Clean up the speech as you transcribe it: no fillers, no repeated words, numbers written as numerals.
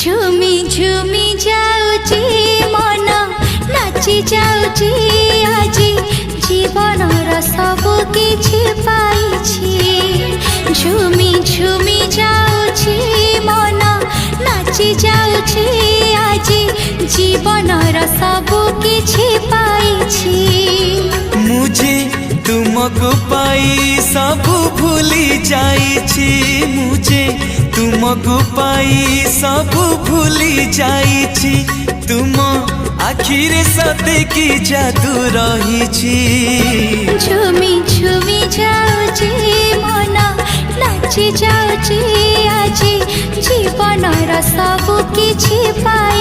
ঝুমি ঝুমি যাউছি মন নাচি যাউছি আজি জীবনর সবু কিছু পাইছি। ঝুমি ঝুমি যাউছি মন নাচি যাউছি আজি জীবনর সবু কিছু পাইছি। मुझे तुमको पाई सब भूली जाइछि। मुझे तुमको पाई सब भूली जाइछि। तुम आखिरे सते की जादू रहिछि। ঝুমি ঝুমি যাউছি মন নাচি যাউছি আজি জীবনর সবু কিছু পাই।